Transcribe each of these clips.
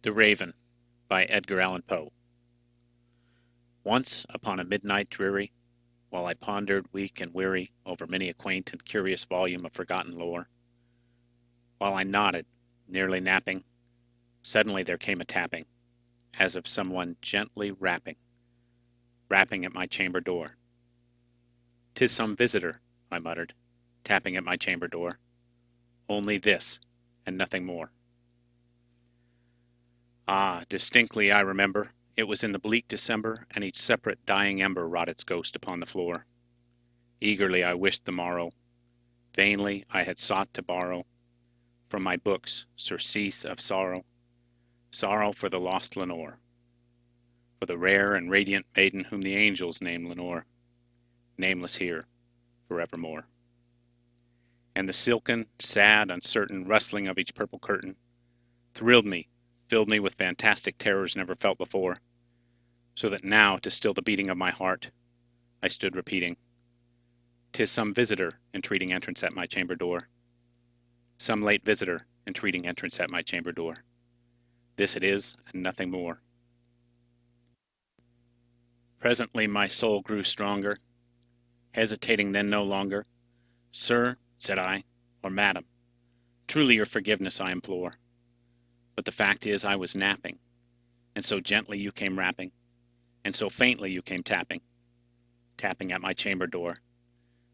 The Raven by Edgar Allan Poe. Once upon a midnight dreary, while I pondered weak and weary over many a quaint and curious volume of forgotten lore, while I nodded, nearly napping, suddenly there came a tapping, as of some one gently rapping at my chamber door. "'Tis some visitor," I muttered, tapping at my chamber door. "Only this, and nothing more." Ah, distinctly I remember, it was in the bleak December, and each separate dying ember wrought its ghost upon the floor. Eagerly I wished the morrow, vainly I had sought to borrow from my books surcease of sorrow, sorrow for the lost Lenore, for the rare and radiant maiden whom the angels name Lenore, nameless here forevermore. And the silken, sad, uncertain rustling of each purple curtain thrilled me, filled me with fantastic terrors never felt before, so that now, to still the beating of my heart, I stood repeating, "'Tis some visitor entreating entrance at my chamber door, some late visitor entreating entrance at my chamber door. This it is, and nothing more." Presently my soul grew stronger, hesitating then no longer. "Sir," said I, "or madam, truly your forgiveness I implore. But the fact is I was napping, and so gently you came rapping, and so faintly you came tapping at my chamber door,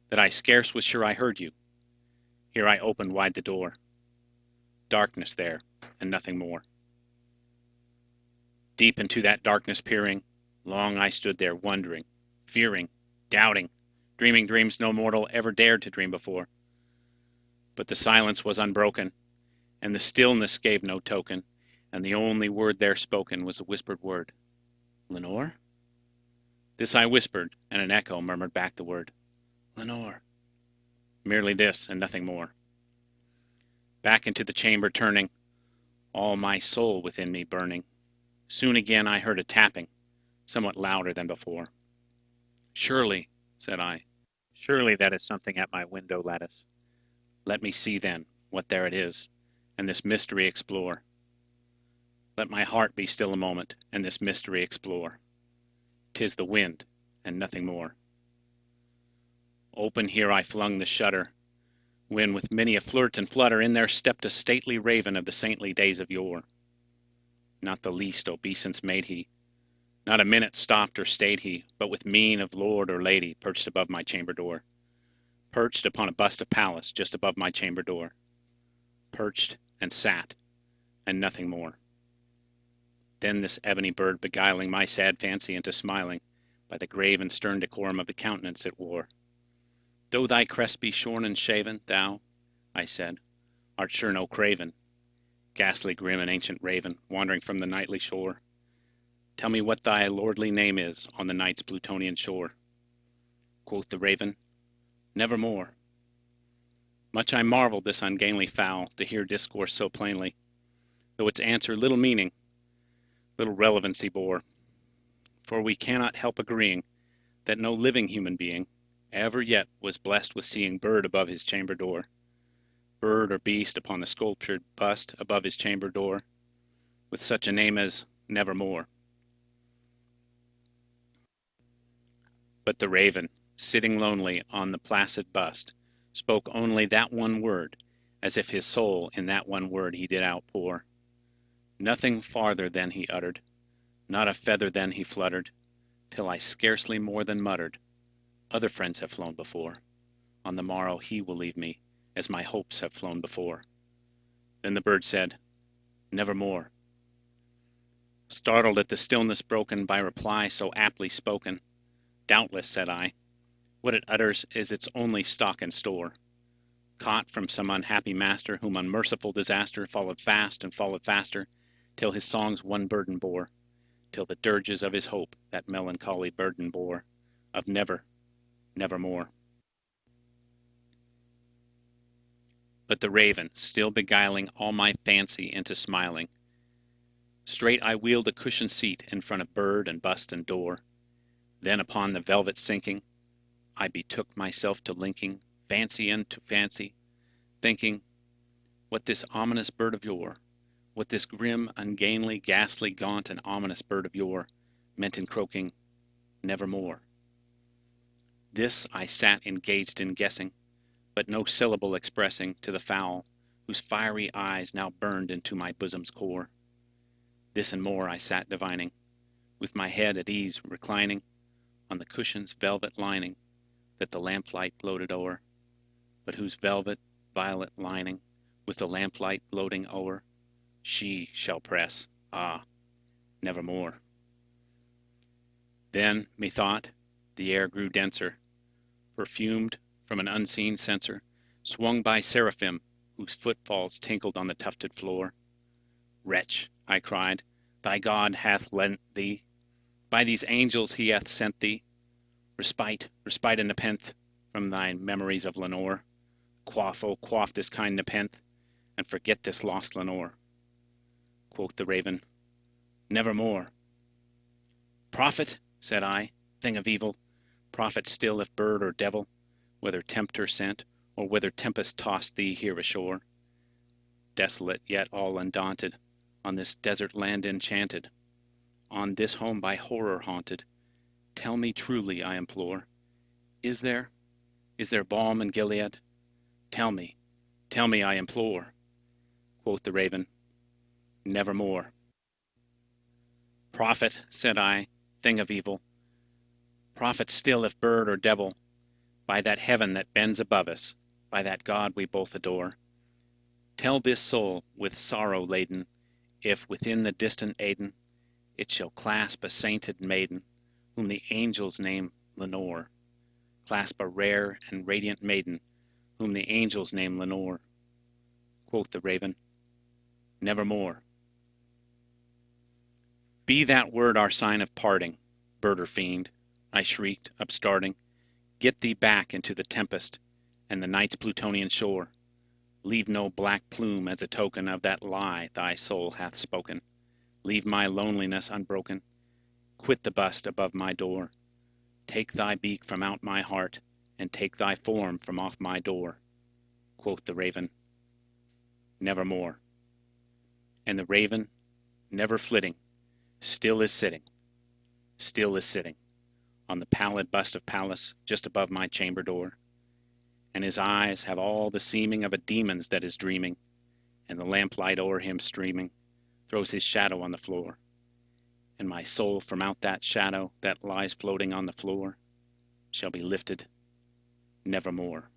that I scarce was sure I heard you. Here I opened wide the door. Darkness there, and nothing more. Deep into that darkness peering, long I stood there wondering, fearing, doubting, dreaming dreams no mortal ever dared to dream before. But the silence was unbroken, and the stillness gave no token, and the only word there spoken was a whispered word. "Lenore?" This I whispered, and an echo murmured back the word, "Lenore." Merely this, and nothing more. Back into the chamber turning, all my soul within me burning, soon again I heard a tapping, somewhat louder than before. "Surely," said I, "surely that is something at my window lattice. Let me see, then, what there it is, and this mystery explore. Let my heart be still a moment, and this mystery explore. 'Tis the wind, and nothing more." Open here I flung the shutter, when with many a flirt and flutter in there stepped a stately raven of the saintly days of yore. Not the least obeisance made he, not a minute stopped or stayed he, but with mien of lord or lady perched above my chamber door, perched upon a bust of Pallas just above my chamber door, perched and sat, and nothing more. Then this ebony bird beguiling my sad fancy into smiling, by the grave and stern decorum of the countenance it wore. "Though thy crest be shorn and shaven, thou," I said, "art sure no craven, ghastly grim and ancient raven, wandering from the nightly shore. Tell me what thy lordly name is on the night's Plutonian shore." Quoth the raven, "Nevermore." Much I marvelled this ungainly fowl to hear discourse so plainly, though its answer little meaning, little relevancy bore. For we cannot help agreeing that no living human being ever yet was blessed with seeing bird above his chamber door, bird or beast upon the sculptured bust above his chamber door, with such a name as Nevermore. But the raven, sitting lonely on the placid bust, spoke only that one word, as if his soul in that one word he did outpour. Nothing farther then he uttered, not a feather then he fluttered, till I scarcely more than muttered, "Other friends have flown before. On the morrow he will leave me, as my hopes have flown before." Then the bird said, "Nevermore." Startled at the stillness broken by reply so aptly spoken, "Doubtless," said I, "what it utters is its only stock and store, caught from some unhappy master whom unmerciful disaster followed fast and followed faster, till his songs one burden bore, till the dirges of his hope that melancholy burden bore, of never, nevermore." But the raven, still beguiling all my fancy into smiling, straight I wheeled a cushioned seat in front of bird and bust and door. Then upon the velvet sinking, I betook myself to linking fancy into fancy, thinking, what this ominous bird of yore, what this grim, ungainly, ghastly, gaunt, and ominous bird of yore meant in croaking, "Nevermore." This I sat engaged in guessing, but no syllable expressing to the fowl, whose fiery eyes now burned into my bosom's core. This and more I sat divining, with my head at ease reclining on the cushion's velvet lining that the lamplight gloated o'er, but whose velvet, violet lining, with the lamplight gloating o'er, she shall press, ah, nevermore. Then, methought, the air grew denser, perfumed from an unseen censer, swung by seraphim, whose footfalls tinkled on the tufted floor. "Wretch," I cried, "thy God hath lent thee, by these angels he hath sent thee, respite, respite and nepenthe from thy memories of Lenore. Quaff, oh quaff this kind nepenthe, and forget this lost Lenore." Quoth the raven, "Nevermore." "Prophet," said I, "thing of evil, prophet still if bird or devil, whether tempter sent, or whether tempest tossed thee here ashore, desolate yet all undaunted, on this desert land enchanted, on this home by horror haunted, tell me truly, I implore, is there balm in Gilead? Tell me, I implore." Quoth the raven, "Nevermore." "Prophet," said I, "thing of evil, prophet still if bird or devil, by that heaven that bends above us, by that God we both adore, tell this soul with sorrow laden, if within the distant Aidenn it shall clasp a sainted maiden, whom the angels name Lenore, clasp a rare and radiant maiden, whom the angels name Lenore." Quoth the raven, "Nevermore." "Be that word our sign of parting, bird or fiend," I shrieked, upstarting, "get thee back into the tempest and the night's Plutonian shore. Leave no black plume as a token of that lie thy soul hath spoken. Leave my loneliness unbroken. Quit the bust above my door. Take thy beak from out my heart, and take thy form from off my door." Quoth the raven, "Nevermore." And the raven, never flitting, still is sitting on the pallid bust of Pallas just above my chamber door, and his eyes have all the seeming of a demon's that is dreaming, and the lamplight o'er him streaming throws his shadow on the floor, and my soul from out that shadow that lies floating on the floor shall be lifted nevermore.